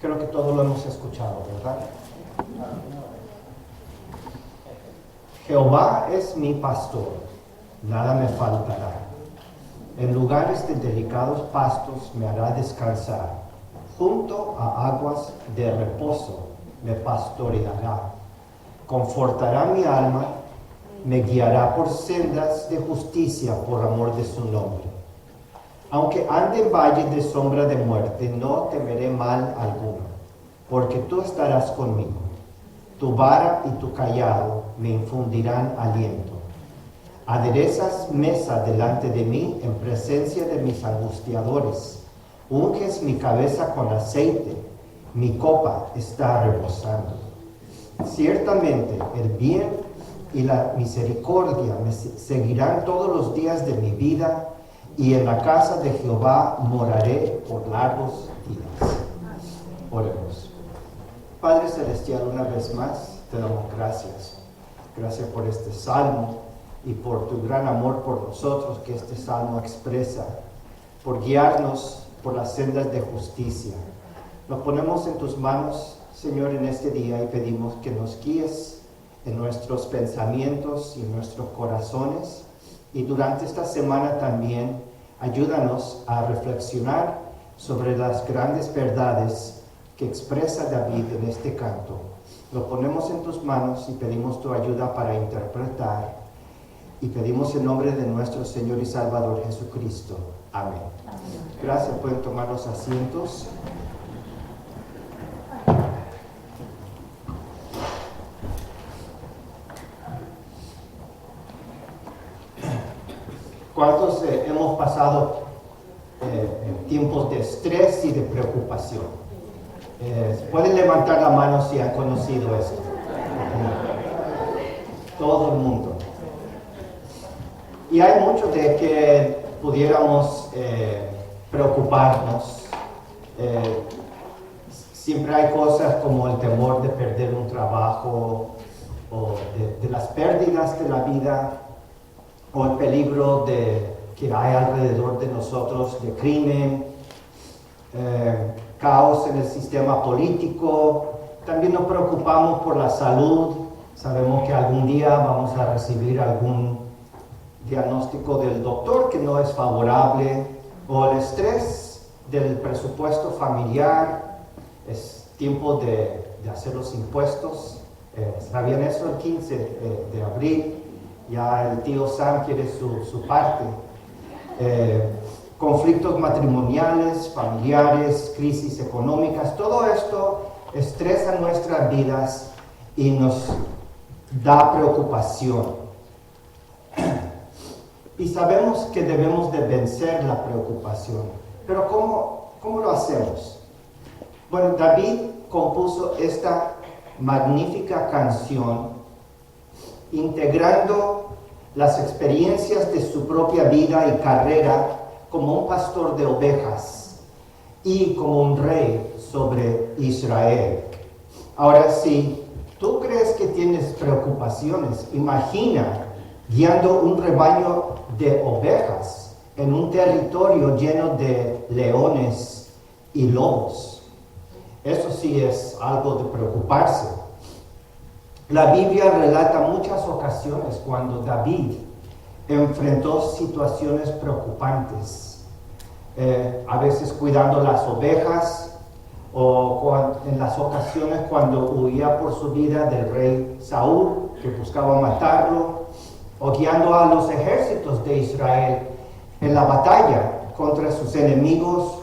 Creo que todos lo hemos escuchado, ¿verdad? Jehová es mi pastor, nada me faltará. En lugares de delicados pastos me hará descansar. Junto a aguas de reposo me pastoreará. Confortará mi alma, me guiará por sendas de justicia por amor de su nombre. Aunque ande en valle de sombra de muerte, no temeré mal alguno, porque tú estarás conmigo. Tu vara y tu cayado me infundirán aliento. Aderezas mesa delante de mí en presencia de mis angustiadores. Unges mi cabeza con aceite, mi copa está rebosando. Ciertamente el bien y la misericordia me seguirán todos los días de mi vida, y en la casa de Jehová moraré por largos días. Oremos. Padre Celestial, una vez más te damos gracias. Gracias por este salmo y por tu gran amor por nosotros que este salmo expresa, por guiarnos por las sendas de justicia. Nos ponemos en tus manos, Señor, en este día y pedimos que nos guíes en nuestros pensamientos y en nuestros corazones, y durante esta semana también ayúdanos a reflexionar sobre las grandes verdades que expresa David en este canto. Lo ponemos en tus manos y pedimos tu ayuda para interpretar, y pedimos en nombre de nuestro Señor y Salvador Jesucristo. Amén. Gracias, pueden tomar los asientos. ¿Cuántos hemos pasado tiempos de estrés y de preocupación? ¿Pueden levantar la mano si han conocido esto? Todo el mundo. Y hay mucho de que pudiéramos preocuparnos. Siempre hay cosas como el temor de perder un trabajo, o de las pérdidas de la vida, o el peligro que hay alrededor de nosotros de crimen, caos en el sistema político. También nos preocupamos por la salud. Sabemos que algún día vamos a recibir algún diagnóstico del doctor que no es favorable, o el estrés del presupuesto familiar. Es tiempo de hacer los impuestos. ¿Sabían eso? El 15 de abril. Ya el tío Sam quiere su parte. Conflictos matrimoniales, familiares, crisis económicas, todo esto estresa nuestras vidas y nos da preocupación. Y sabemos que debemos de vencer la preocupación. Pero ¿cómo lo hacemos? Bueno, David compuso esta magnífica canción integrando las experiencias de su propia vida y carrera como un pastor de ovejas y como un rey sobre Israel. Ahora, si tú crees que tienes preocupaciones, imagina guiando un rebaño de ovejas en un territorio lleno de leones y lobos. Eso sí es algo de preocuparse. La Biblia relata muchas ocasiones cuando David enfrentó situaciones preocupantes, a veces cuidando las ovejas, o en las ocasiones cuando huía por su vida del rey Saúl, que buscaba matarlo, o guiando a los ejércitos de Israel en la batalla contra sus enemigos,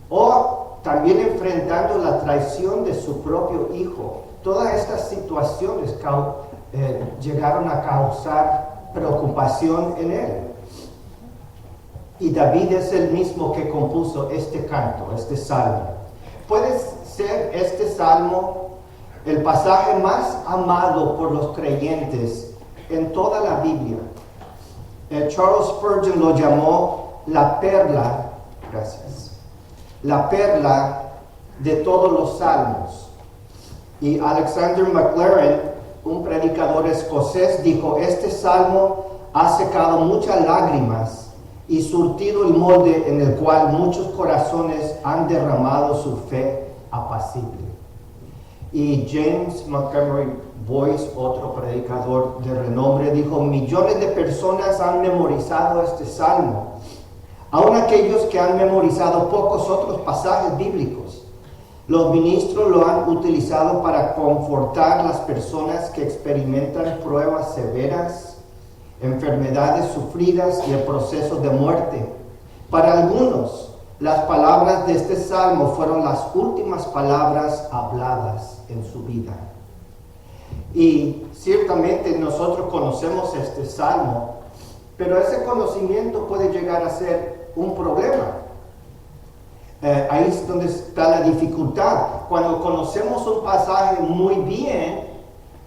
o también enfrentando la traición de su propio hijo. Todas estas situaciones llegaron a causar preocupación en él. Y David es el mismo que compuso este canto, este salmo. Puede ser este salmo el pasaje más amado por los creyentes en toda la Biblia. Charles Spurgeon lo llamó la perla, la perla de todos los salmos. Y Alexander MacLaren, un predicador escocés, dijo: este salmo ha secado muchas lágrimas y surtido el molde en el cual muchos corazones han derramado su fe apacible. Y James Montgomery Boyce, otro predicador de renombre, dijo: millones de personas han memorizado este salmo, aun aquellos que han memorizado pocos otros pasajes bíblicos. Los ministros lo han utilizado para confortar a las personas que experimentan pruebas severas, enfermedades sufridas y el proceso de muerte. Para algunos, las palabras de este salmo fueron las últimas palabras habladas en su vida. Y ciertamente nosotros conocemos este salmo, pero ese conocimiento puede llegar a ser un problema. Ahí es donde está la dificultad. Cuando conocemos un pasaje muy bien,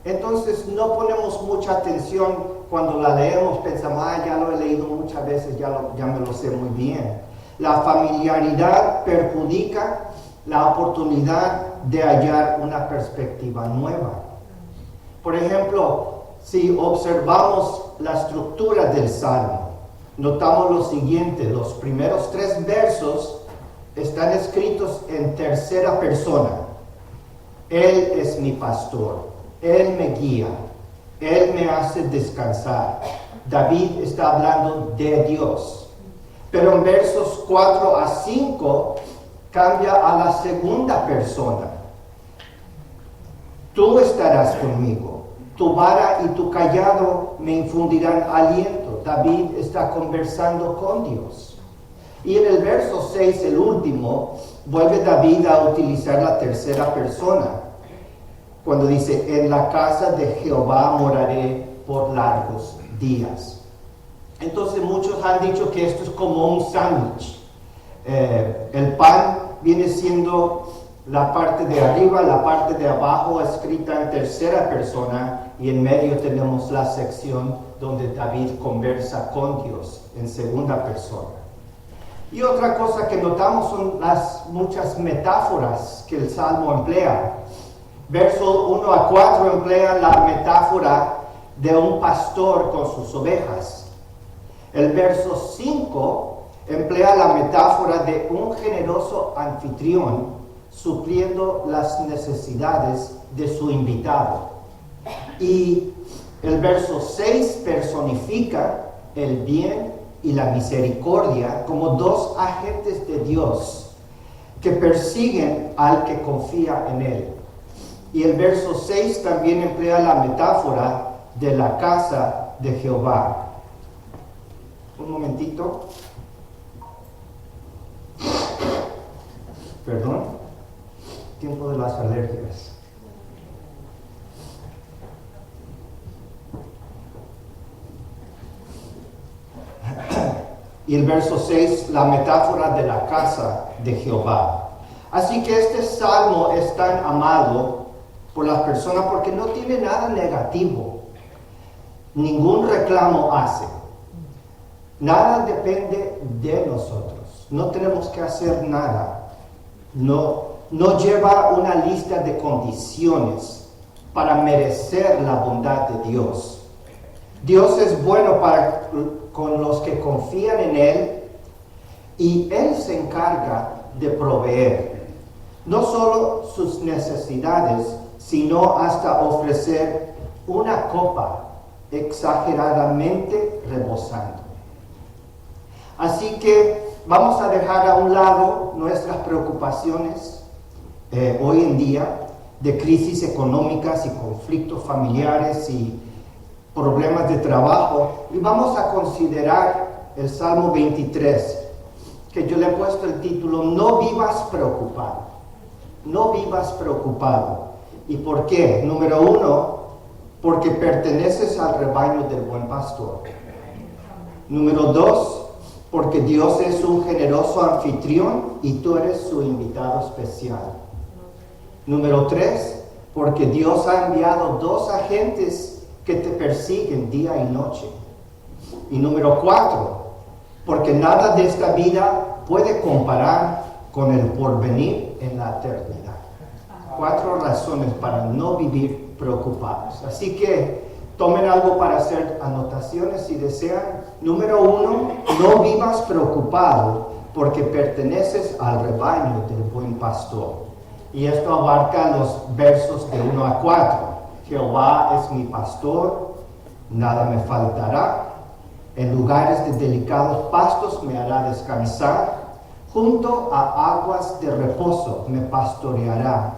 entonces no ponemos mucha atención. Cuando la leemos pensamos: ya lo he leído muchas veces, ya me lo sé muy bien. La familiaridad perjudica la oportunidad de hallar una perspectiva nueva. Por ejemplo, si observamos la estructura del Salmo, notamos lo siguiente: los primeros 3 versos están escritos en tercera persona. Él es mi pastor, Él me guía, Él me hace descansar. David está hablando de Dios. Pero en versos 4 a 5 cambia a la segunda persona. Tú estarás conmigo, tu vara y tu cayado me infundirán aliento. David está conversando con Dios. Y en el verso 6, el último, vuelve David a utilizar la tercera persona, cuando dice: en la casa de Jehová moraré por largos días. Entonces muchos han dicho que esto es como un sándwich. El pan viene siendo la parte de arriba, la parte de abajo escrita en tercera persona, y en medio tenemos la sección donde David conversa con Dios en segunda persona. Y otra cosa que notamos son las muchas metáforas que el Salmo emplea. Verso 1 a 4 emplea la metáfora de un pastor con sus ovejas. El verso 5 emplea la metáfora de un generoso anfitrión supliendo las necesidades de su invitado. Y el verso 6 personifica el bien y la misericordia como 2 agentes de Dios que persiguen al que confía en Él. Y el verso 6 también emplea la metáfora de la casa de Jehová. Un momentito. Perdón. Tiempo de las alergias. Y el verso 6, la metáfora de la casa de Jehová. Así que este salmo es tan amado por las personas porque no tiene nada negativo. Ningún reclamo hace. Nada depende de nosotros. No tenemos que hacer nada. No lleva una lista de condiciones para merecer la bondad de Dios. Dios es bueno con los que confían en Él, y Él se encarga de proveer no solo sus necesidades, sino hasta ofrecer una copa exageradamente rebosante. Así que vamos a dejar a un lado nuestras preocupaciones hoy en día de crisis económicas y conflictos familiares y problemas de trabajo, y vamos a considerar el Salmo 23, que yo le he puesto el título: No vivas preocupado. No vivas preocupado. ¿Y por qué? Número 1, porque perteneces al rebaño del buen pastor. Número 2, porque Dios es un generoso anfitrión y tú eres su invitado especial. Número 3, porque Dios ha enviado 2 agentes que te persiguen día y noche. Y número 4, porque nada de esta vida puede comparar con el porvenir en la eternidad. 4 razones para no vivir preocupados. Así que tomen algo para hacer anotaciones si desean. Número 1, no vivas preocupado porque perteneces al rebaño del buen pastor. Y esto abarca los versos de 1 a 4. Jehová es mi pastor, nada me faltará. En lugares de delicados pastos me hará descansar. Junto a aguas de reposo me pastoreará.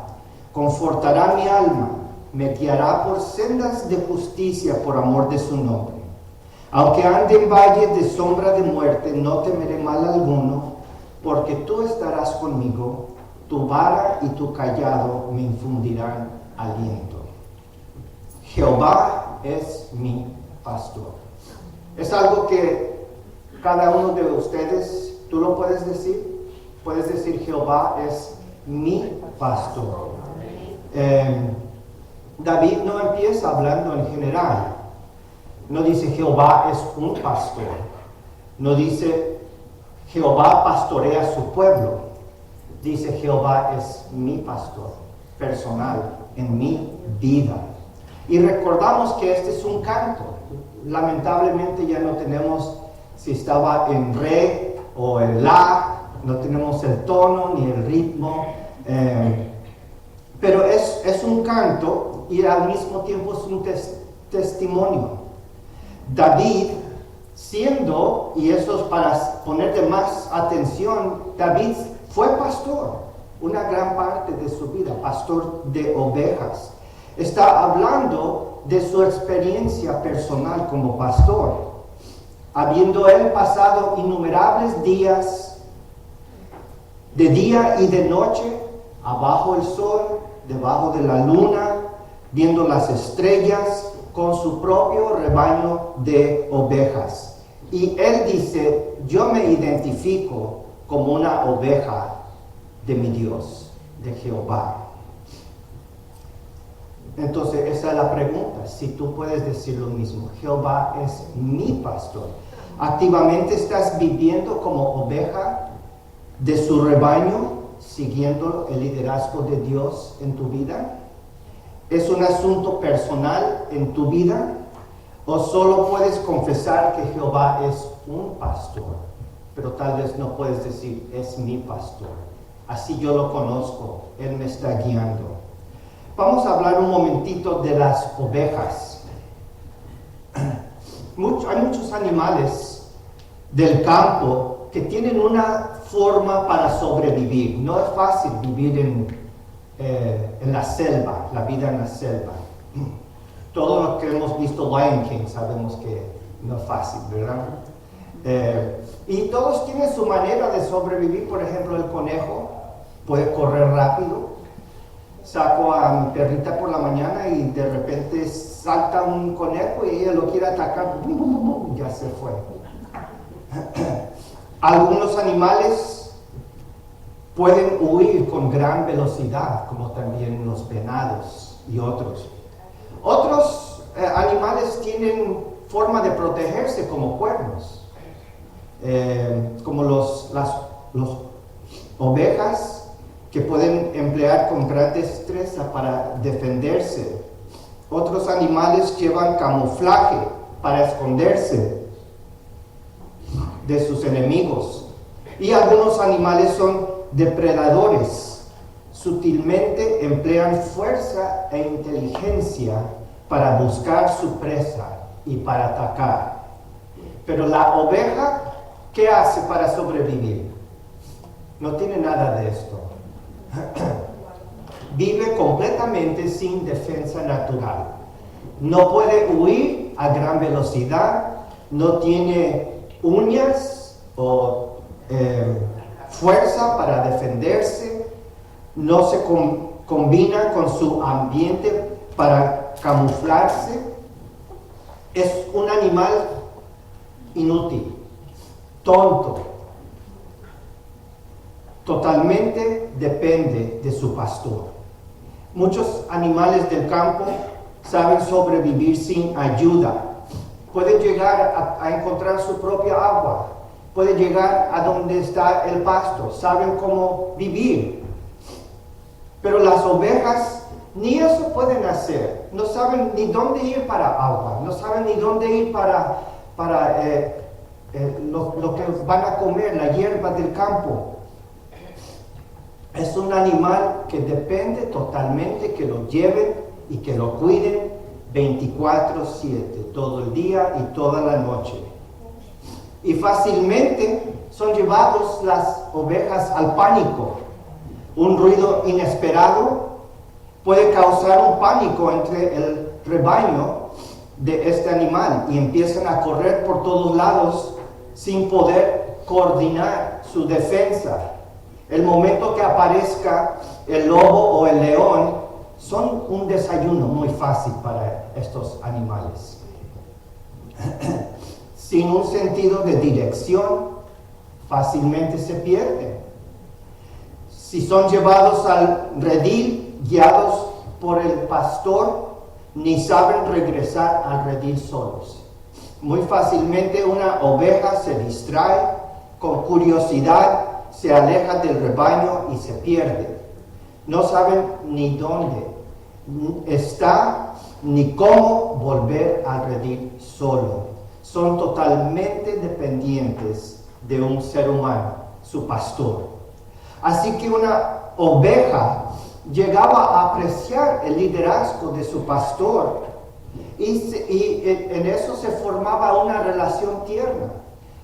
Confortará mi alma, me guiará por sendas de justicia por amor de su nombre. Aunque ande en valle de sombra de muerte, no temeré mal alguno, porque tú estarás conmigo, tu vara y tu callado me infundirán aliento. Jehová es mi pastor. Es algo que cada uno de ustedes, tú lo puedes decir. Puedes decir, Jehová es mi pastor. David no empieza hablando en general. No dice Jehová es un pastor. No dice Jehová pastorea a su pueblo. Dice Jehová es mi pastor personal en mi vida. Y recordamos que este es un canto. Lamentablemente ya no tenemos, si estaba en re o en la, no tenemos el tono ni el ritmo. Pero es un canto y al mismo tiempo es un testimonio. David, siendo, y eso es para ponerle más atención, David fue pastor, una gran parte de su vida, pastor de ovejas. Está hablando de su experiencia personal como pastor, habiendo él pasado innumerables días, de día y de noche, abajo el sol, debajo de la luna, viendo las estrellas, con su propio rebaño de ovejas. Y él dice, yo me identifico como una oveja de mi Dios, de Jehová. Entonces esa es la pregunta, si tú puedes decir lo mismo, Jehová es mi pastor. ¿Activamente estás viviendo como oveja de su rebaño, siguiendo el liderazgo de Dios en tu vida? ¿Es un asunto personal en tu vida? ¿O solo puedes confesar que Jehová es un pastor? Pero tal vez no puedes decir, es mi pastor. Así yo lo conozco, Él me está guiando. Vamos a hablar un momentito de las ovejas. Hay muchos animales del campo que tienen una forma para sobrevivir. No es fácil vivir en la selva, la vida en la selva. Todos los que hemos visto Lion King sabemos que no es fácil, ¿verdad? Y todos tienen su manera de sobrevivir. Por ejemplo, el conejo puede correr rápido. Saco a mi perrita por la mañana y de repente salta un conejo y ella lo quiere atacar. ¡Bum, bum, bum, bum! Ya se fue. Algunos animales pueden huir con gran velocidad, como también los venados y otros. Otros animales tienen forma de protegerse como cuernos, como las ovejas, que pueden emplear con gran destreza para defenderse. Otros animales llevan camuflaje para esconderse de sus enemigos. Y algunos animales son depredadores. Sutilmente emplean fuerza e inteligencia para buscar su presa y para atacar. Pero la oveja, ¿qué hace para sobrevivir? No tiene nada de esto. Vive completamente sin defensa natural. No puede huir a gran velocidad, no tiene uñas o fuerza para defenderse, no se combina con su ambiente para camuflarse. Es un animal inútil, tonto. Totalmente depende de su pastor. Muchos animales del campo saben sobrevivir sin ayuda. Pueden llegar a encontrar su propia agua. Pueden llegar a donde está el pasto. Saben cómo vivir. Pero las ovejas ni eso pueden hacer. No saben ni dónde ir para agua. No saben ni dónde ir para lo que van a comer, la hierba del campo. Es un animal que depende totalmente que lo lleven y que lo cuiden 24/7, todo el día y toda la noche. Y fácilmente son llevados las ovejas al pánico. Un ruido inesperado puede causar un pánico entre el rebaño de este animal y empiezan a correr por todos lados sin poder coordinar su defensa. El momento que aparezca el lobo o el león son un desayuno muy fácil para estos animales. Sin un sentido de dirección, fácilmente se pierden. Si son llevados al redil, guiados por el pastor, ni saben regresar al redil solos. Muy fácilmente una oveja se distrae, con curiosidad se aleja del rebaño y se pierde. No saben ni dónde está ni cómo volver al redil solo. Son totalmente dependientes de un ser humano, su pastor. Así que una oveja llegaba a apreciar el liderazgo de su pastor y en eso se formaba una relación tierna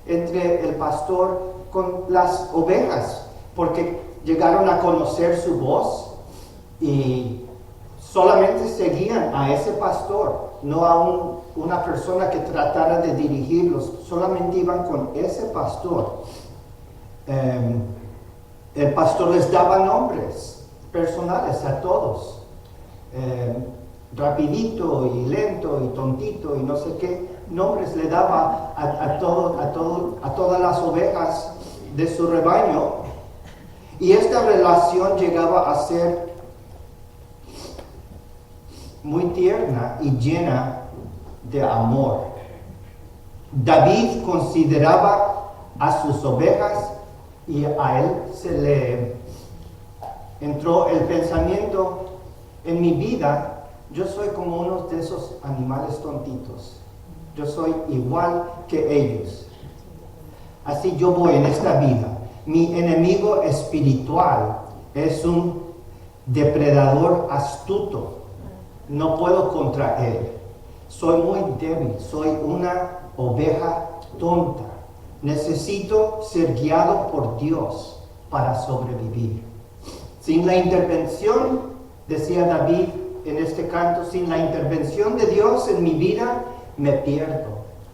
entre el pastor con las ovejas, porque llegaron a conocer su voz y solamente seguían a ese pastor, no a una persona que tratara de dirigirlos, solamente iban con ese pastor. El pastor les daba nombres personales a todos, rapidito y lento y tontito y no sé qué nombres le daba a todas las ovejas de su rebaño, y esta relación llegaba a ser muy tierna y llena de amor. David consideraba a sus ovejas y a él se le entró el pensamiento: en mi vida yo soy como uno de esos animales tontitos, yo soy igual que ellos, así yo voy en esta vida. Mi enemigo espiritual es un depredador astuto, no puedo contra él, soy muy débil, soy una oveja tonta, necesito ser guiado por Dios para sobrevivir. Sin la intervención, decía David en este canto, sin la intervención de Dios en mi vida, me pierdo,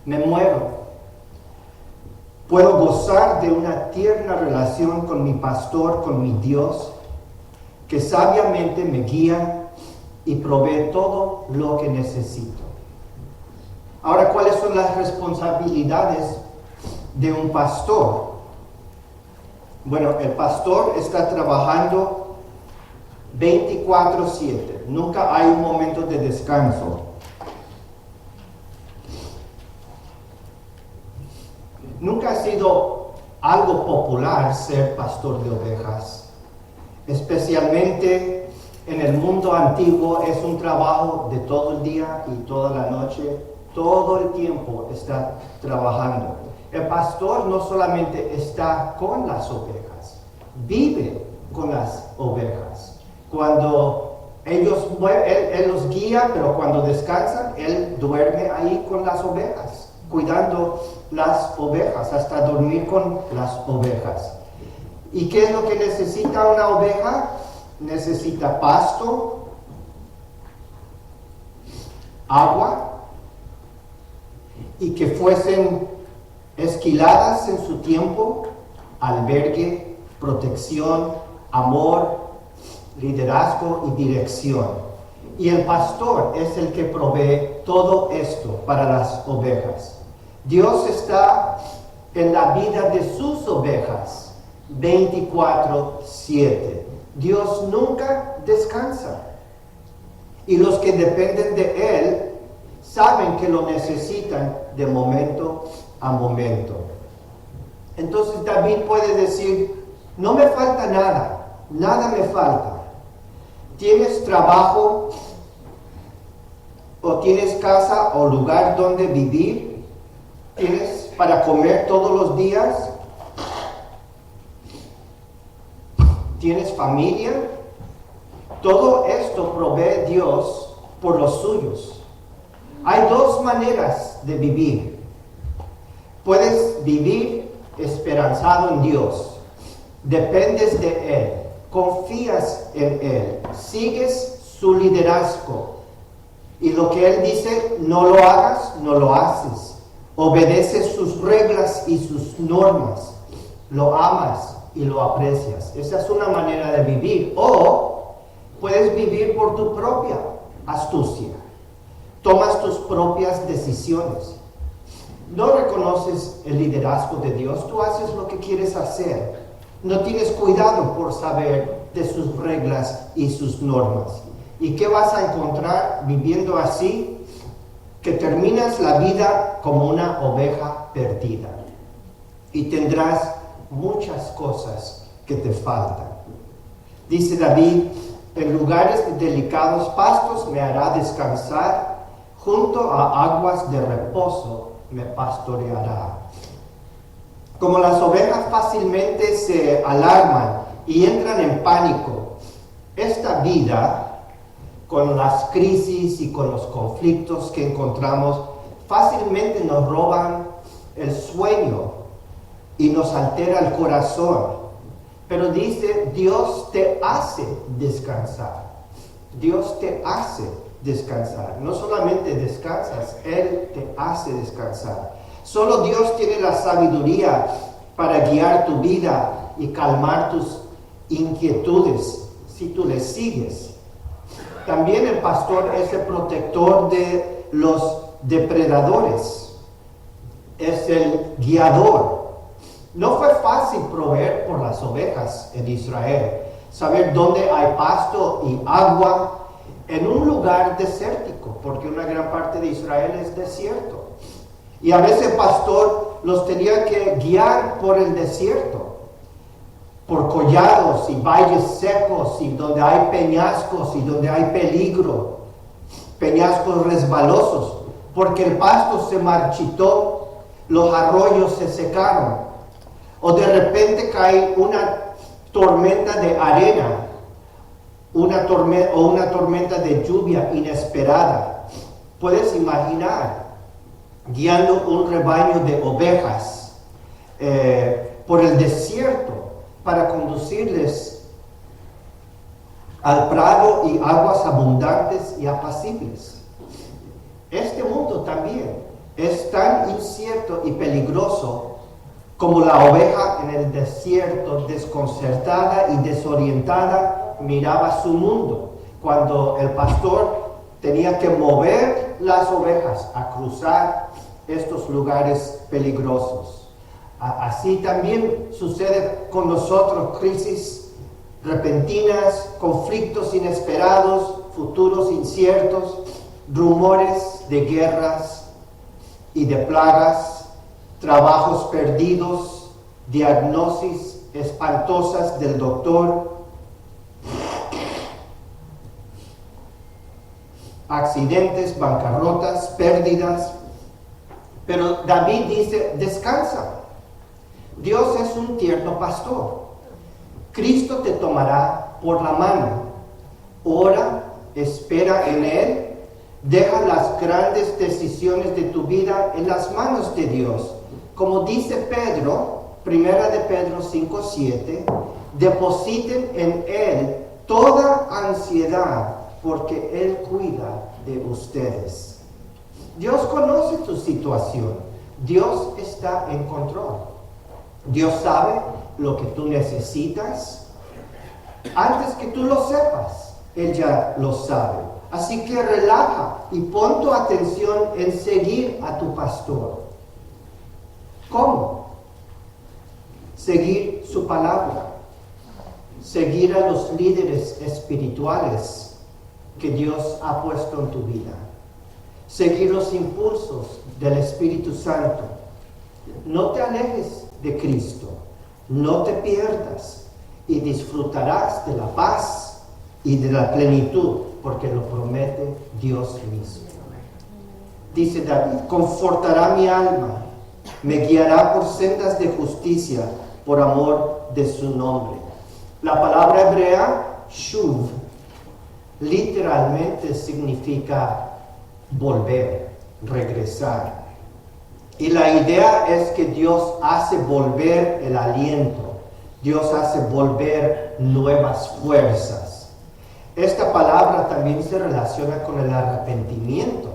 me muero. Puedo gozar de una tierna relación con mi pastor, con mi Dios, que sabiamente me guía y provee todo lo que necesito. Ahora, ¿cuáles son las responsabilidades de un pastor? Bueno, el pastor está trabajando 24/7. Nunca hay un momento de descanso. Nunca ha sido algo popular ser pastor de ovejas. Especialmente en el mundo antiguo es un trabajo de todo el día y toda la noche. Todo el tiempo está trabajando. El pastor no solamente está con las ovejas, vive con las ovejas. Cuando él los guía, pero cuando descansan, él duerme ahí con las ovejas, cuidando las ovejas, hasta dormir con las ovejas. ¿Y qué es lo que necesita una oveja? Necesita pasto, agua, y que fuesen esquiladas en su tiempo, albergue, protección, amor, liderazgo y dirección. Y el pastor es el que provee todo esto para las ovejas. Dios está en la vida de sus ovejas 24/7. Dios nunca descansa. Y los que dependen de Él saben que lo necesitan de momento a momento. Entonces David puede decir: no me falta nada, nada me falta. ¿Tienes trabajo? ¿O tienes casa o lugar donde vivir? ¿Tienes para comer todos los días? ¿Tienes familia? Todo esto provee Dios por los suyos. Hay dos maneras de vivir. Puedes vivir esperanzado en Dios. Dependes de Él. Confías en Él. Sigues su liderazgo. Y lo que Él dice, no lo hagas, no lo haces. Obedeces sus reglas y sus normas. Lo amas y lo aprecias. Esa es una manera de vivir. O puedes vivir por tu propia astucia. Tomas tus propias decisiones. No reconoces el liderazgo de Dios. Tú haces lo que quieres hacer. No tienes cuidado por saber de sus reglas y sus normas. ¿Y qué vas a encontrar viviendo así? Que terminas la vida como una oveja perdida. Y tendrás muchas cosas que te faltan. Dice David, en lugares de delicados pastos me hará descansar, junto a aguas de reposo me pastoreará. Como las ovejas fácilmente se alarman y entran en pánico, esta vida, con las crisis y con los conflictos que encontramos, fácilmente nos roban el sueño y nos altera el corazón. Pero dice, Dios te hace descansar. Dios te hace descansar. No solamente descansas, Él te hace descansar. Solo Dios tiene la sabiduría para guiar tu vida y calmar tus inquietudes si tú le sigues. También el pastor es el protector de los depredadores. Es el guiador. No fue fácil proveer por las ovejas en Israel. Saber dónde hay pasto y agua en un lugar desértico, porque una gran parte de Israel es desierto. Y a veces el pastor los tenía que guiar por el desierto, por collados y valles secos, y donde hay peñascos y donde hay peligro, peñascos resbalosos, porque el pasto se marchitó, los arroyos se secaron, o de repente cae una tormenta de arena, una tormenta de lluvia inesperada. Puedes imaginar guiando un rebaño de ovejas por el desierto para conducirles al prado y aguas abundantes y apacibles. Este mundo también es tan incierto y peligroso como la oveja en el desierto, desconcertada y desorientada, miraba su mundo, cuando el pastor tenía que mover las ovejas a cruzar estos lugares peligrosos. Así también sucede con nosotros: crisis repentinas, conflictos inesperados, futuros inciertos, rumores de guerras y de plagas, trabajos perdidos, diagnosis espantosas del doctor, accidentes, bancarrotas, pérdidas. Pero David dice, descansa. Dios es un tierno pastor. Cristo te tomará por la mano. Ora, espera en Él. Deja las grandes decisiones de tu vida en las manos de Dios. Como dice Pedro, 1 de Pedro 5:7, depositen en Él toda ansiedad, porque Él cuida de ustedes. Dios conoce tu situación. Dios está en control. Dios sabe lo que tú necesitas. Antes que tú lo sepas, Él ya lo sabe. Así que relaja y pon tu atención en seguir a tu pastor. ¿Cómo? Seguir su palabra. Seguir a los líderes espirituales que Dios ha puesto en tu vida. Seguir los impulsos del Espíritu Santo. No te alejes de Cristo. No te pierdas y disfrutarás de la paz y de la plenitud, porque lo promete Dios mismo. Dice David, confortará mi alma, me guiará por sendas de justicia por amor de su nombre. La palabra hebrea, shuv, literalmente significa volver, regresar. Y la idea es que Dios hace volver el aliento. Dios hace volver nuevas fuerzas. Esta palabra también se relaciona con el arrepentimiento.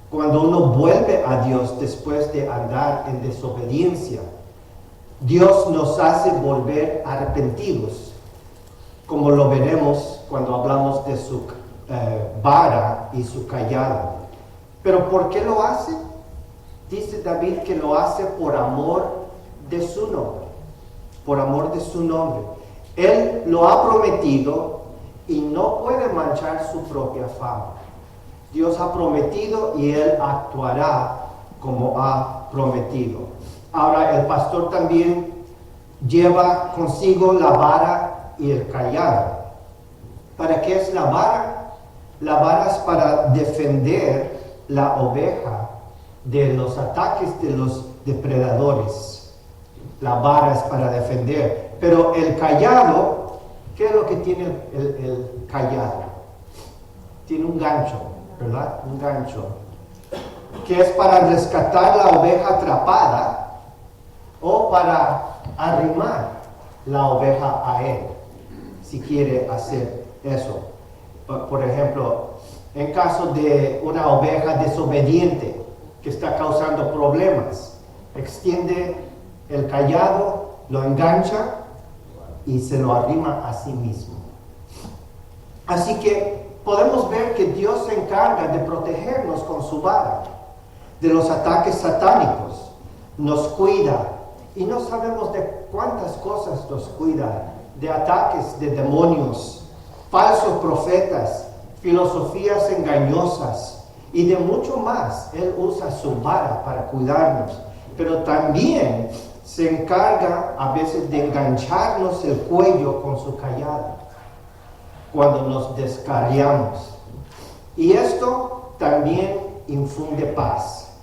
Cuando uno vuelve a Dios después de andar en desobediencia, Dios nos hace volver arrepentidos, como lo veremos cuando hablamos de su vara y su callado. Pero ¿por qué lo hace? Dice David que lo hace por amor de su nombre. Por amor de su nombre. Él lo ha prometido y no puede manchar su propia fama. Dios ha prometido y Él actuará como ha prometido. Ahora, el pastor también lleva consigo la vara y el callado. ¿Para qué es la vara? La vara es para defender la oveja de los ataques de los depredadores. La vara es para defender. Pero el callado, ¿qué es lo que tiene el callado? Tiene un gancho, ¿verdad? Un gancho. Que es para rescatar la oveja atrapada o para arrimar la oveja a él, si quiere hacer eso. Por ejemplo, en caso de una oveja desobediente que está causando problemas, extiende el callado, lo engancha y se lo arrima a sí mismo. Así que podemos ver que Dios se encarga de protegernos con su vara de los ataques satánicos. Nos cuida y no sabemos de cuántas cosas nos cuida, de ataques de demonios, falsos profetas, filosofías engañosas y de mucho más. Él usa su vara para cuidarnos, pero también se encarga a veces de engancharnos el cuello con su callado cuando nos descarriamos. Y esto también infunde paz,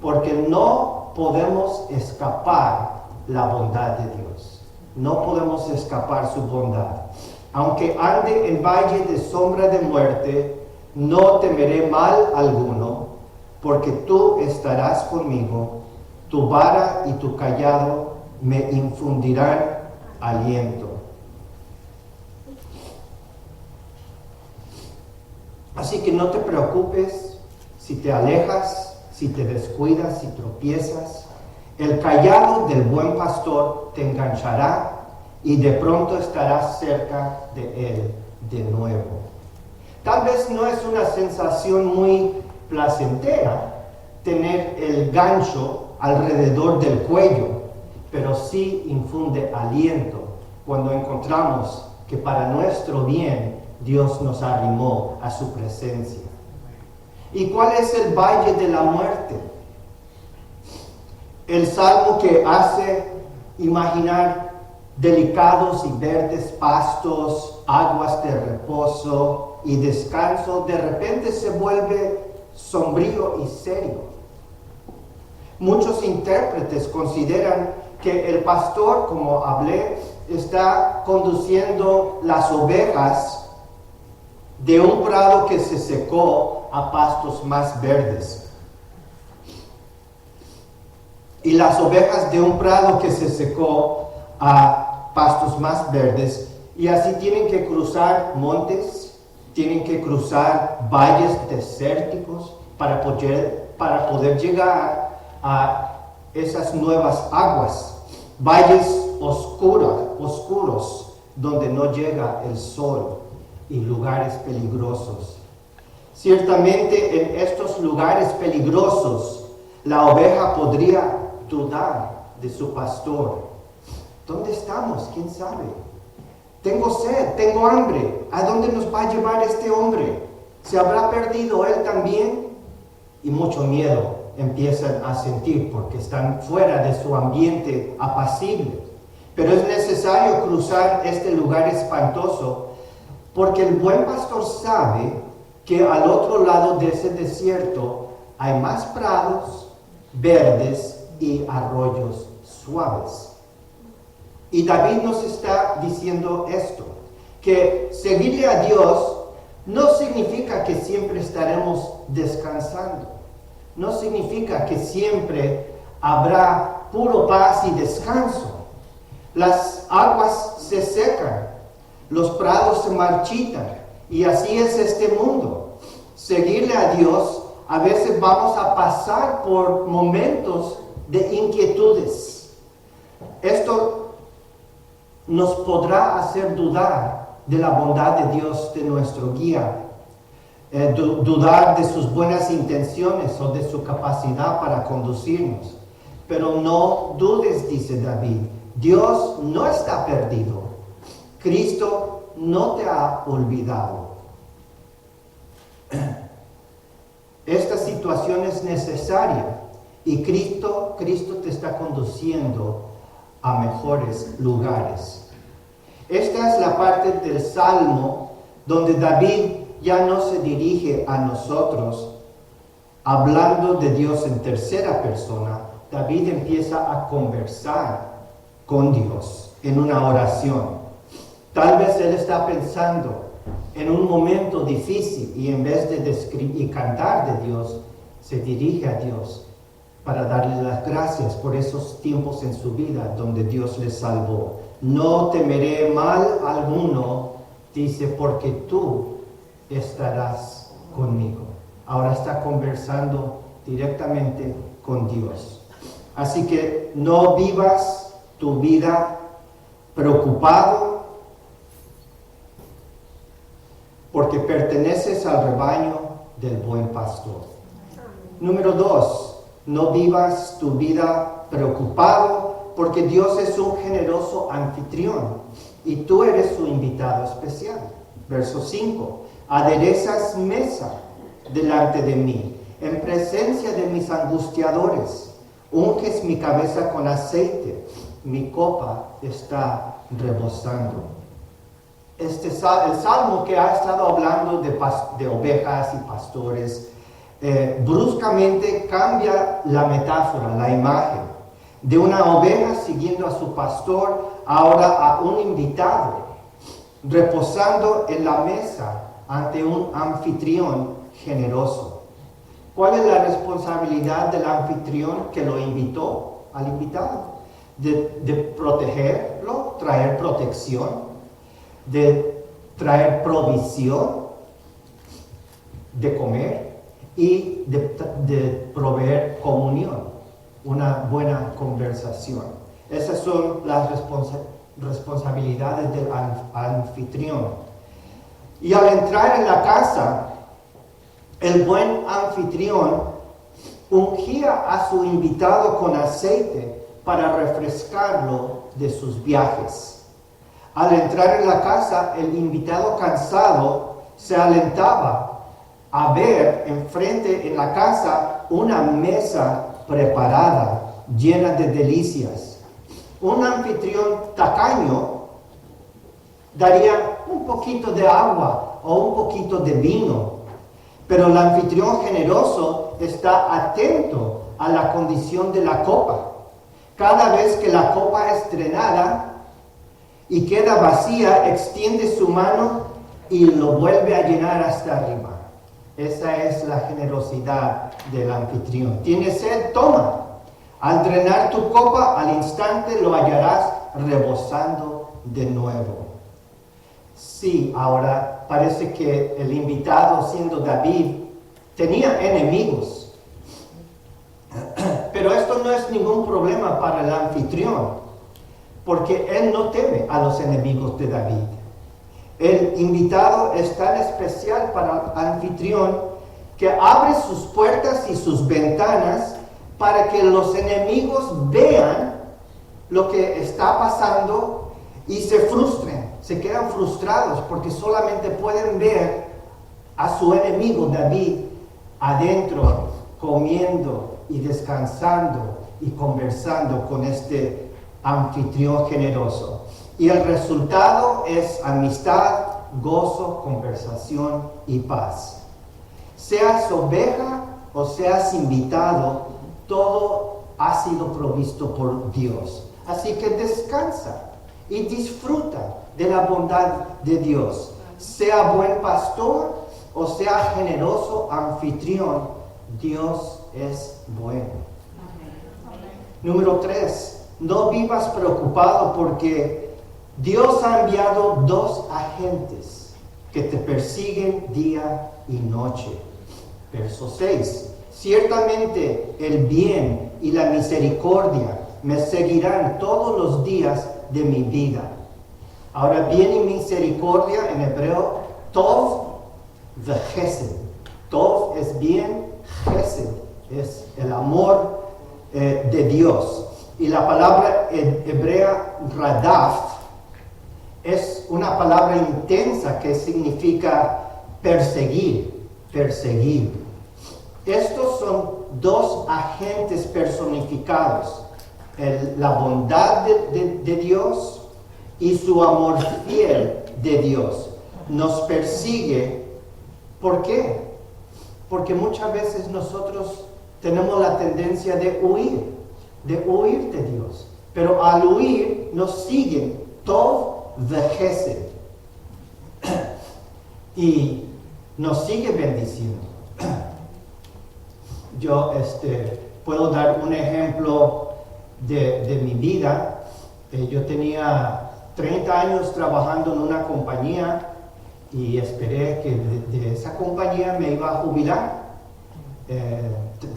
porque no podemos escapar la bondad de Dios. No podemos escapar su bondad. Aunque ande en valle de sombra de muerte, no temeré mal alguno, porque tú estarás conmigo. Tu vara y tu callado me infundirán aliento. Así que no te preocupes si te alejas, si te descuidas, si tropiezas. El callado del buen pastor te enganchará y de pronto estarás cerca de él de nuevo. Tal vez no es una sensación muy placentera tener el gancho alrededor del cuello, pero sí infunde aliento cuando encontramos que para nuestro bien Dios nos arrimó a su presencia. ¿Y cuál es el valle de la muerte? El salmo que hace imaginar delicados y verdes pastos, aguas de reposo y descanso, de repente se vuelve sombrío y serio. Muchos intérpretes consideran que el pastor, como hablé, está conduciendo las ovejas de un prado que se secó a pastos más verdes. Y las ovejas de un prado que se secó a pastos más verdes, y así tienen que cruzar montes, tienen que cruzar valles desérticos para poder llegar a esas nuevas aguas, valles oscuros donde no llega el sol y lugares peligrosos. Ciertamente en estos lugares peligrosos la oveja podría dudar de su pastor. ¿Dónde estamos? ¿Quién sabe? Tengo sed, tengo hambre. ¿A dónde nos va a llevar este hombre? ¿Se habrá perdido él también? Y mucho miedo empiezan a sentir porque están fuera de su ambiente apacible. Pero es necesario cruzar este lugar espantoso porque el buen pastor sabe que al otro lado de ese desierto hay más prados verdes y arroyos suaves. Y David nos está diciendo esto, que seguirle a Dios no significa que siempre estaremos descansando. No significa que siempre habrá puro paz y descanso. Las aguas se secan, los prados se marchitan, y así es este mundo. Seguirle a Dios, a veces vamos a pasar por momentos de inquietudes. Esto nos podrá hacer dudar de la bondad de Dios, de nuestro guía, dudar de sus buenas intenciones o de su capacidad para conducirnos. Pero no dudes, dice David, Dios no está perdido. Cristo no te ha olvidado. Esta situación es necesaria y Cristo te está conduciendo a mejores lugares. Esta es la parte del Salmo donde David ya no se dirige a nosotros hablando de Dios en tercera persona. David empieza a conversar con Dios en una oración. Tal vez él está pensando en un momento difícil y en vez de describir y cantar de Dios, se dirige a Dios para darle las gracias por esos tiempos en su vida donde Dios le salvó. No temeré mal alguno, dice, porque tú estarás conmigo. Ahora está conversando directamente con Dios. Así que no vivas tu vida preocupado, porque perteneces al rebaño del buen pastor. Número 2, no vivas tu vida preocupado, porque Dios es un generoso anfitrión y tú eres su invitado especial. Verso 5, aderezas mesa delante de mí, en presencia de mis angustiadores, unges mi cabeza con aceite, mi copa está rebosando. El salmo que ha estado hablando de ovejas y pastores, bruscamente cambia la metáfora, la imagen, de una oveja siguiendo a su pastor, ahora a un invitado, reposando en la mesa ante un anfitrión generoso. ¿Cuál es la responsabilidad del anfitrión que lo invitó al invitado? De protegerlo, traer protección, de traer provisión, de comer y de proveer comunión, una buena conversación. Esas son las responsabilidades del anfitrión. Y al entrar en la casa, el buen anfitrión ungía a su invitado con aceite para refrescarlo de sus viajes. Al entrar en la casa, el invitado cansado se alentaba a ver enfrente en la casa una mesa preparada, llena de delicias. Un anfitrión tacaño daría un poquito de agua o un poquito de vino, pero el anfitrión generoso está atento a la condición de la copa. Cada vez que la copa es drenada y queda vacía, extiende su mano y lo vuelve a llenar hasta arriba. Esa es la generosidad del anfitrión. ¿Tienes sed? Toma. Al drenar tu copa, al instante lo hallarás rebosando de nuevo. Sí, ahora parece que el invitado, siendo David, tenía enemigos. Pero esto no es ningún problema para el anfitrión, porque él no teme a los enemigos de David. El invitado es tan especial para el anfitrión que abre sus puertas y sus ventanas para que los enemigos vean lo que está pasando y se frustren, se quedan frustrados porque solamente pueden ver a su enemigo David adentro comiendo y descansando y conversando con este anfitrión generoso. Y el resultado es amistad, gozo, conversación y paz. Seas oveja o seas invitado, todo ha sido provisto por Dios. Así que descansa, y disfruta de la bondad de Dios. Sea buen pastor o sea generoso anfitrión, Dios es bueno. Número 3, no vivas preocupado porque Dios ha enviado 2 agentes que te persiguen día y noche. Verso 6, ciertamente el bien y la misericordia me seguirán todos los días de mi vida. Ahora, bien y misericordia en hebreo, tov v'chesed. Tov es bien, chesed es el amor de Dios. Y la palabra hebrea radaf es una palabra intensa que significa perseguir. Estos son 2 agentes personificados, la bondad de Dios y su amor fiel de Dios. Nos persigue. ¿Por qué? Porque muchas veces nosotros tenemos la tendencia de huir de Dios. Pero al huir nos siguen tov v'chesed y nos sigue bendiciendo. Yo puedo dar un ejemplo de mi vida. Yo tenía 30 años trabajando en una compañía y esperé que de esa compañía me iba a jubilar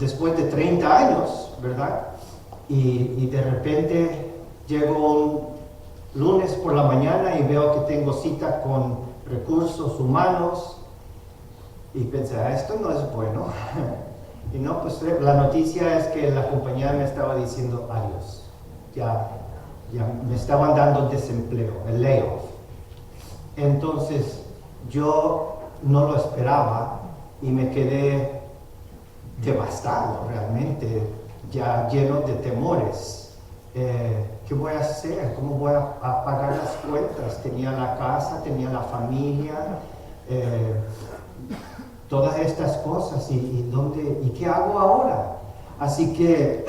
después de 30 años, ¿verdad? Y de repente llego un lunes por la mañana y veo que tengo cita con recursos humanos y pensé, esto no es bueno. Y no, pues la noticia es que la compañía me estaba diciendo adiós. Ya me estaban dando desempleo, el layoff. Entonces yo no lo esperaba y me quedé devastado realmente, ya lleno de temores. ¿Qué voy a hacer? ¿Cómo voy a pagar las cuentas? Tenía la casa, tenía la familia, todas estas cosas. ¿Y qué hago ahora? Así que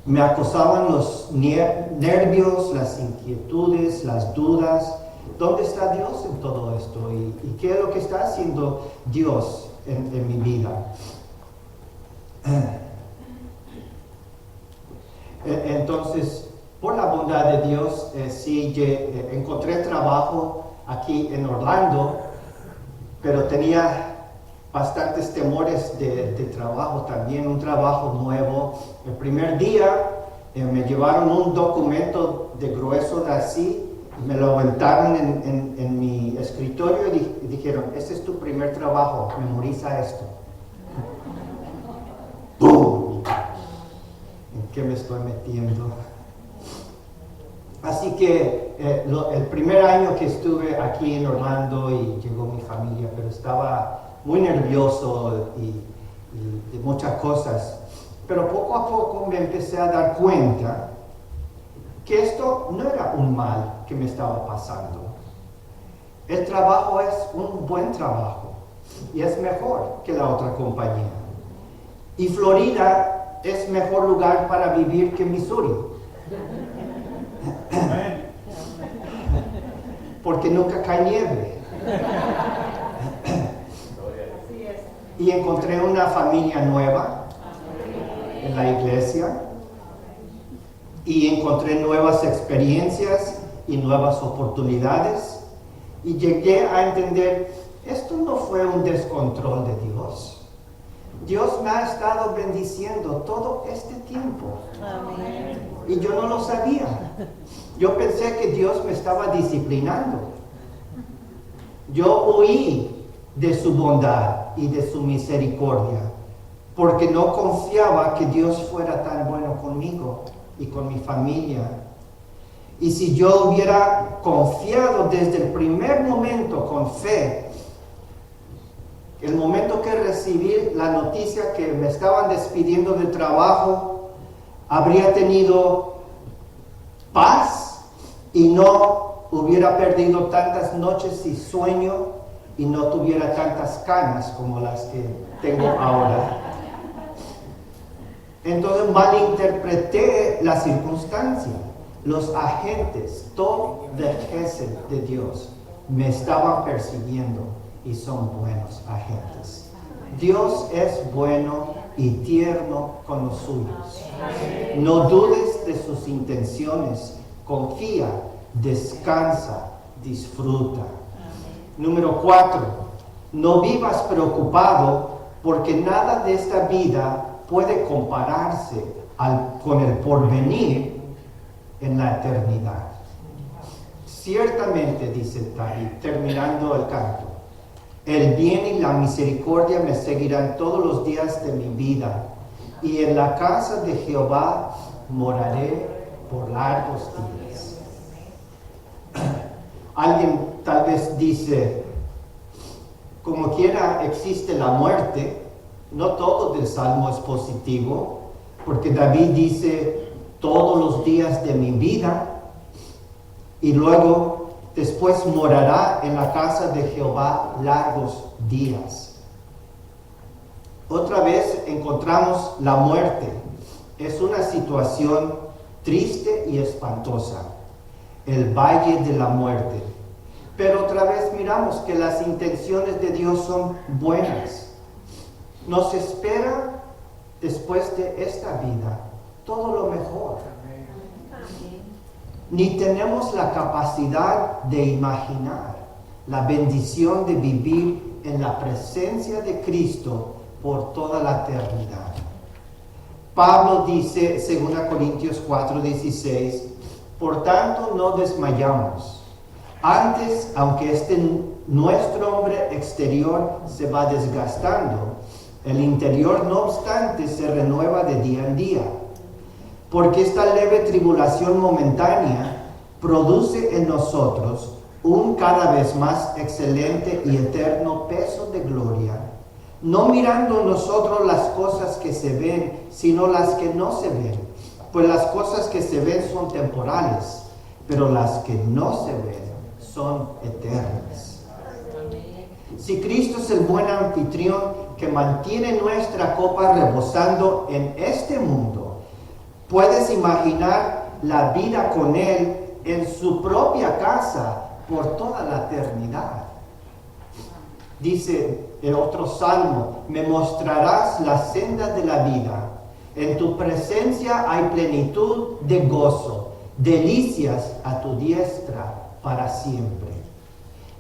me acosaban los nervios, las inquietudes, las dudas. ¿Dónde está Dios en todo esto? ¿Y qué es lo que está haciendo Dios en mi vida? Entonces, por la bondad de Dios, sí, encontré trabajo aquí en Orlando, pero tenía bastantes temores de trabajo también, un trabajo nuevo. El primer día me llevaron un documento de grueso de así, y me lo aventaron en mi escritorio y dijeron, este es tu primer trabajo, memoriza esto. ¡Bum! ¿En qué me estoy metiendo? Así que el primer año que estuve aquí en Orlando y llegó mi familia, pero estaba muy nervioso y de muchas cosas. Pero poco a poco me empecé a dar cuenta que esto no era un mal que me estaba pasando. El trabajo es un buen trabajo y es mejor que la otra compañía. Y Florida es mejor lugar para vivir que Missouri. Porque nunca cae nieve. Y encontré una familia nueva en la iglesia. Y encontré nuevas experiencias y nuevas oportunidades. Y llegué a entender, esto no fue un descontrol de Dios. Dios me ha estado bendiciendo todo este tiempo. Amén. Y yo no lo sabía. Yo pensé que Dios me estaba disciplinando. Yo huí de su bondad y de su misericordia, porque no confiaba que Dios fuera tan bueno conmigo y con mi familia. Y si yo hubiera confiado desde el primer momento con fe, el momento que recibí la noticia que me estaban despidiendo del trabajo, habría tenido paz y no hubiera perdido tantas noches sin sueño y no tuviera tantas canas como las que tengo ahora. Entonces malinterpreté la circunstancia. Los agentes, todo el Gesed de Dios, me estaban persiguiendo y son buenos agentes. Dios es bueno y tierno con los suyos. No dudes de sus intenciones, confía, descansa, disfruta. Número 4, no vivas preocupado porque nada de esta vida puede compararse con el porvenir en la eternidad. Ciertamente, dice David, terminando el canto, el bien y la misericordia me seguirán todos los días de mi vida, y en la casa de Jehová moraré por largos días. Alguien tal vez dice, como quiera existe la muerte. No todo del Salmo es positivo, porque David dice, todos los días de mi vida, y luego después morará en la casa de Jehová largos días. Otra vez encontramos la muerte. Es una situación triste y espantosa, el valle de la muerte. Pero otra vez miramos que las intenciones de Dios son buenas. Nos espera después de esta vida todo lo mejor. Ni tenemos la capacidad de imaginar la bendición de vivir en la presencia de Cristo por toda la eternidad. Pablo dice, 2 Corintios 4:16, por tanto no desmayamos. Antes, aunque nuestro hombre exterior se va desgastando, el interior no obstante se renueva de día en día. Porque esta leve tribulación momentánea produce en nosotros un cada vez más excelente y eterno peso de gloria, no mirando nosotros las cosas que se ven, sino las que no se ven. Pues las cosas que se ven son temporales, pero las que no se ven son eternas. Si Cristo es el buen anfitrión que mantiene nuestra copa rebosando en este mundo, puedes imaginar la vida con Él en su propia casa por toda la eternidad. Dice el otro salmo, me mostrarás la senda de la vida. En tu presencia hay plenitud de gozo, delicias a tu diestra para siempre.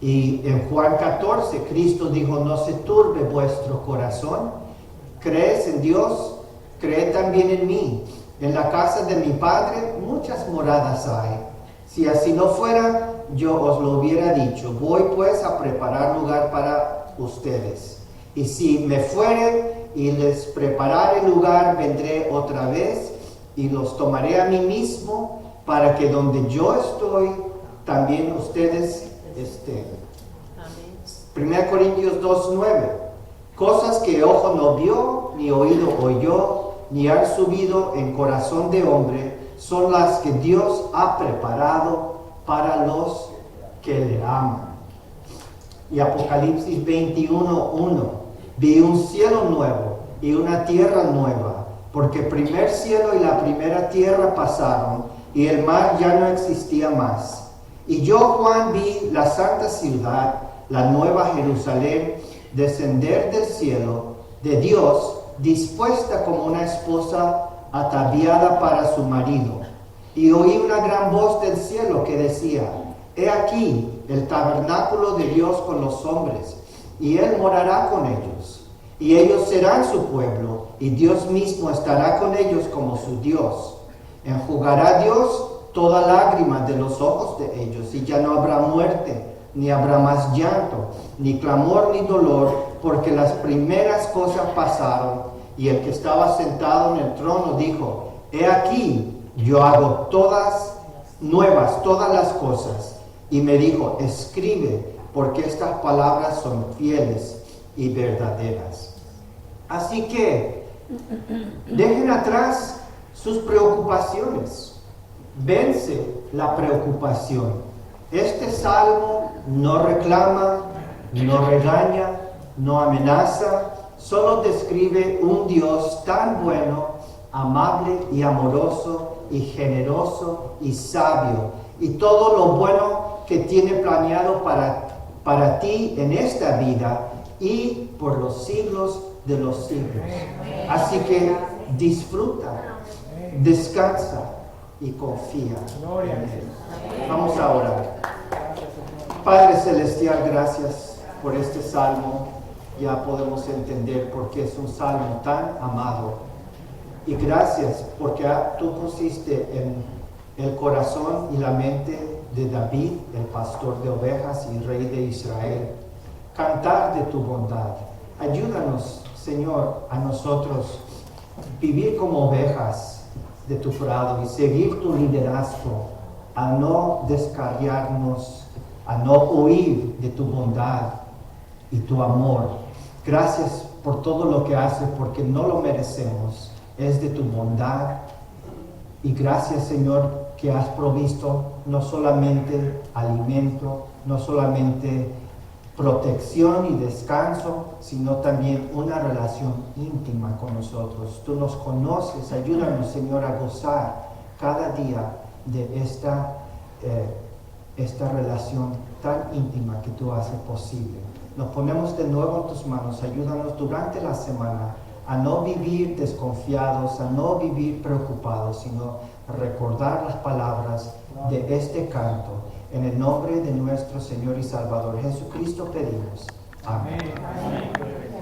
Y en Juan 14, Cristo dijo, no se turbe vuestro corazón. ¿Crees en Dios? Cree también en mí. En la casa de mi Padre muchas moradas hay. Si así no fuera, yo os lo hubiera dicho. Voy pues a preparar lugar para ustedes. Y si me fuere y les preparare lugar, vendré otra vez y los tomaré a mí mismo, para que donde yo estoy, también ustedes estén. 1 Corintios 2:9. Cosas que ojo no vio, ni oído oyó, ni han subido en corazón de hombre, son las que Dios ha preparado para los que le aman. Y Apocalipsis 21:1. Vi un cielo nuevo y una tierra nueva, porque el primer cielo y la primera tierra pasaron, y el mar ya no existía más. Y yo, Juan, vi la santa ciudad, la nueva Jerusalén, descender del cielo de Dios, dispuesta como una esposa ataviada para su marido. Y oí una gran voz del cielo que decía, he aquí el tabernáculo de Dios con los hombres, y Él morará con ellos. Y ellos serán su pueblo, y Dios mismo estará con ellos como su Dios. Enjugará Dios toda lágrima de los ojos de ellos, y ya no habrá muerte, ni habrá más llanto, ni clamor, ni dolor, porque las primeras cosas pasaron. Y el que estaba sentado en el trono dijo, he aquí, yo hago todas nuevas, todas las cosas. Y me dijo, escribe, porque estas palabras son fieles y verdaderas. Así que, dejen atrás sus preocupaciones. Vence la preocupación. Este salmo no reclama, no regaña, no amenaza, solo describe un Dios tan bueno, amable y amoroso, y generoso y sabio, y todo lo bueno que tiene planeado para ti en esta vida y por los siglos de los siglos. Así que disfruta, descansa y confía en Él. Vamos a orar. Padre Celestial, gracias por este salmo. Ya podemos entender por qué es un salmo tan amado. Y gracias porque tú pusiste en el corazón y la mente de David, el pastor de ovejas y rey de Israel, cantar de tu bondad. Ayúdanos, Señor, a nosotros vivir como ovejas de tu prado y seguir tu liderazgo, a no descarriarnos, a no huir de tu bondad y tu amor. Gracias por todo lo que haces, porque no lo merecemos, es de tu bondad. Y gracias, Señor, que has provisto no solamente alimento, no solamente protección y descanso, sino también una relación íntima con nosotros. Tú nos conoces, ayúdanos, Señor, a gozar cada día de esta relación tan íntima que tú haces posible. Nos ponemos de nuevo en tus manos, ayúdanos durante la semana a no vivir desconfiados, a no vivir preocupados, sino recordar las palabras de este canto. En el nombre de nuestro Señor y Salvador Jesucristo pedimos. Amén. Amén.